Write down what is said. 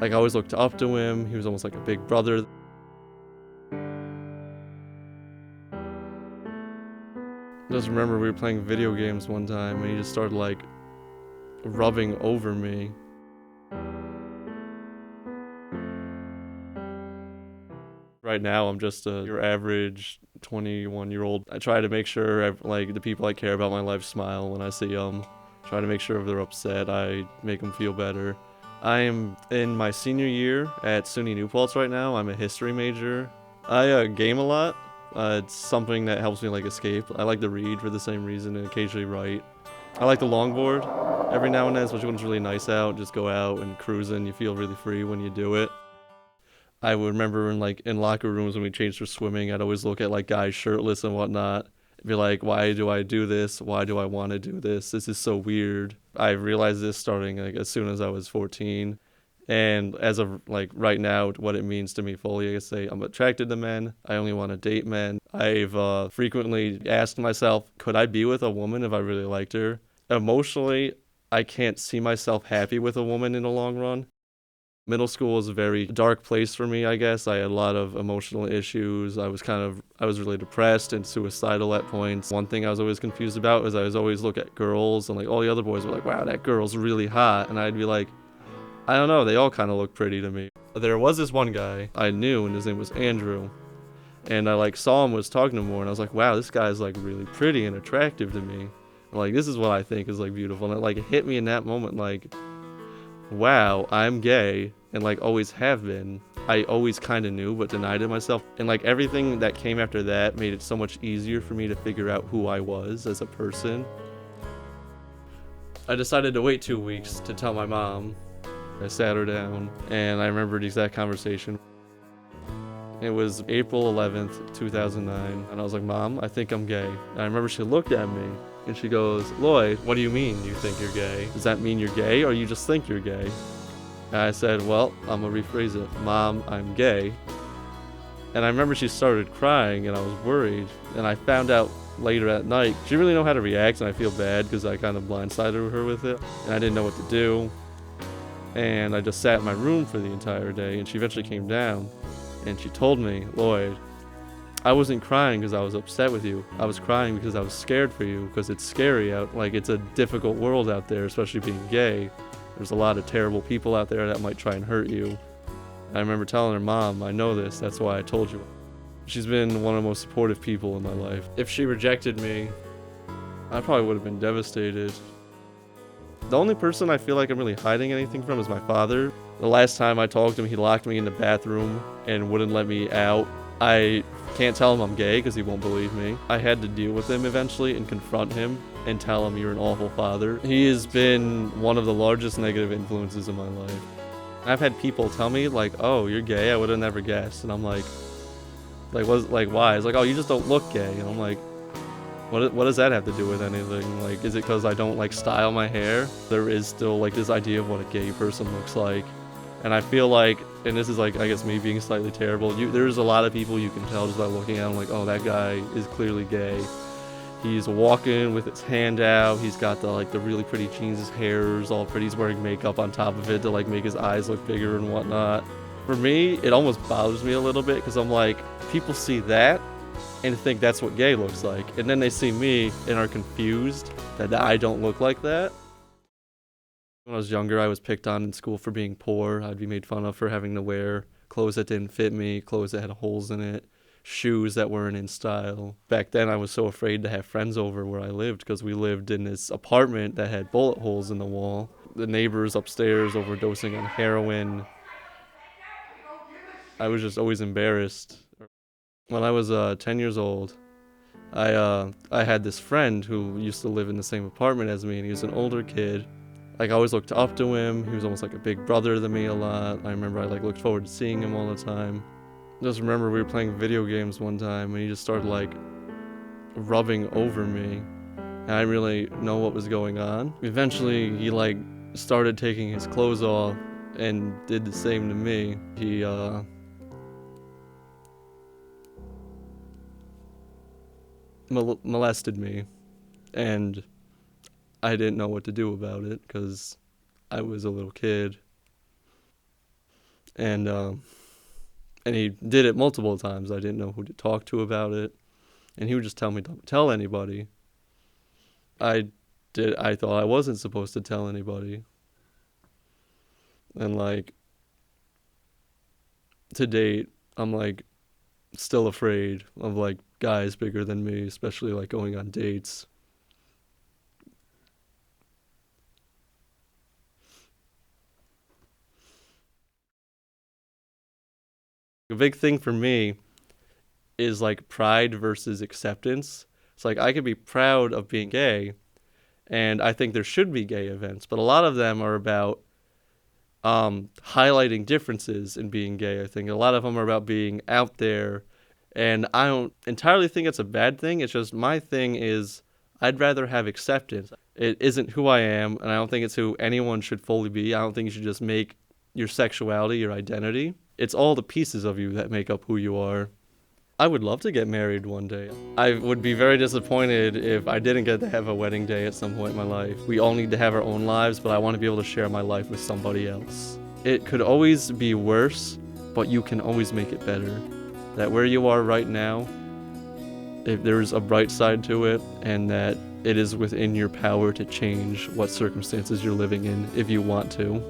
Like, I always looked up to him. He was almost like a big brother. Just remember we were playing video games one time and he just started like rubbing over me. Right now I'm just your average 21-year-old. I try to make sure like the people I care about in my life smile when I see them. Try to make sure if they're upset, I make them feel better. I am in my senior year at SUNY New Paltz right now. I'm a history major. I game a lot. It's something that helps me like escape. I like to read for the same reason and occasionally write. I like the longboard every now and then, especially when it's really nice out. Just go out and cruising. You feel really free when you do it. I would remember in locker rooms when we changed for swimming, I'd always look at like guys shirtless and whatnot. And be like, why do I do this? Why do I want to do this? This is so weird. I realized this starting like as soon as I was 14. And as of like right now, what it means to me fully, I say I'm attracted to men. I only want to date men. I've frequently asked myself, could I be with a woman if I really liked her? Emotionally, I can't see myself happy with a woman in the long run. Middle school was a very dark place for me, I guess. I had a lot of emotional issues. I was really depressed and suicidal at points. One thing I was always confused about was I was always look at girls and like all the other boys were like, wow, that girl's really hot. And I'd be like, I don't know, they all kind of look pretty to me. There was this one guy I knew and his name was Andrew. And I like saw him was talking to him more and I was like, wow, this guy's like really pretty and attractive to me. And, like, this is what I think is like beautiful. And it like hit me in that moment like, wow, I'm gay and like always have been. I always kind of knew but denied it myself. And like everything that came after that made it so much easier for me to figure out who I was as a person. I decided to wait 2 weeks to tell my mom. I sat her down and I remember the exact conversation. It was April 11th, 2009, and I was like, Mom, I think I'm gay. And I remember she looked at me and she goes, Lloyd, what do you mean you think you're gay? Does that mean you're gay or you just think you're gay? And I said, well, I'm gonna rephrase it. Mom, I'm gay. And I remember she started crying and I was worried. And I found out later at night, she didn't really know how to react and I feel bad because I kind of blindsided her with it. And I didn't know what to do. And I just sat in my room for the entire day and she eventually came down and she told me, Lloyd, I wasn't crying because I was upset with you. I was crying because I was scared for you because it's scary out. Like, it's a difficult world out there, especially being gay. There's a lot of terrible people out there that might try and hurt you. I remember telling her, Mom, I know this. That's why I told you. She's been one of the most supportive people in my life. If she rejected me, I probably would have been devastated. The only person I feel like I'm really hiding anything from is my father. The last time I talked to him, he locked me in the bathroom and wouldn't let me out. I can't tell him I'm gay because he won't believe me. I had to deal with him eventually and confront him and tell him you're an awful father. He has been one of the largest negative influences in my life. I've had people tell me like, oh, you're gay, I would have never guessed. And I'm like why? It's like, oh, you just don't look gay. And I'm like, what does that have to do with anything? Like, is it because I don't like style my hair? There is still like this idea of what a gay person looks like. And I feel like, and this is like, I guess me being slightly terrible, there's a lot of people you can tell just by looking at them like, oh, that guy is clearly gay. He's walking with his hand out, he's got the really pretty jeans, his hair is all pretty, he's wearing makeup on top of it to like make his eyes look bigger and whatnot. For me, it almost bothers me a little bit because I'm like, people see that and think that's what gay looks like. And then they see me and are confused that I don't look like that. When I was younger, I was picked on in school for being poor. I'd be made fun of for having to wear clothes that didn't fit me, clothes that had holes in it, shoes that weren't in style. Back then, I was so afraid to have friends over where I lived because we lived in this apartment that had bullet holes in the wall. The neighbors upstairs overdosing on heroin. I was just always embarrassed. When I was 10 years old, I had this friend who used to live in the same apartment as me, and he was an older kid. Like, I always looked up to him. He was almost like a big brother to me a lot. I remember I like looked forward to seeing him all the time. Just remember we were playing video games one time, and he just started like rubbing over me, and I didn't really know what was going on. Eventually, he like started taking his clothes off and did the same to me. He molested me, and I didn't know what to do about it because I was a little kid. and he did it multiple times. I didn't know who to talk to about it, and he would just tell me don't tell anybody. I thought I wasn't supposed to tell anybody, and like to date, I'm like still afraid of like guys bigger than me, especially like going on dates. A big thing for me is like pride versus acceptance. It's like I could be proud of being gay, and I think there should be gay events, but a lot of them are about highlighting differences in being gay. I think a lot of them are about being out there, and I don't entirely think it's a bad thing. It's just my thing is I'd rather have acceptance. It isn't who I am, and I don't think it's who anyone should fully be. I don't think you should just make your sexuality your identity. It's all the pieces of you that make up who you are. I would love to get married one day. I would be very disappointed if I didn't get to have a wedding day at some point in my life. We all need to have our own lives, but I want to be able to share my life with somebody else. It could always be worse, but you can always make it better. That where you are right now, if there's a bright side to it, and that it is within your power to change what circumstances you're living in if you want to.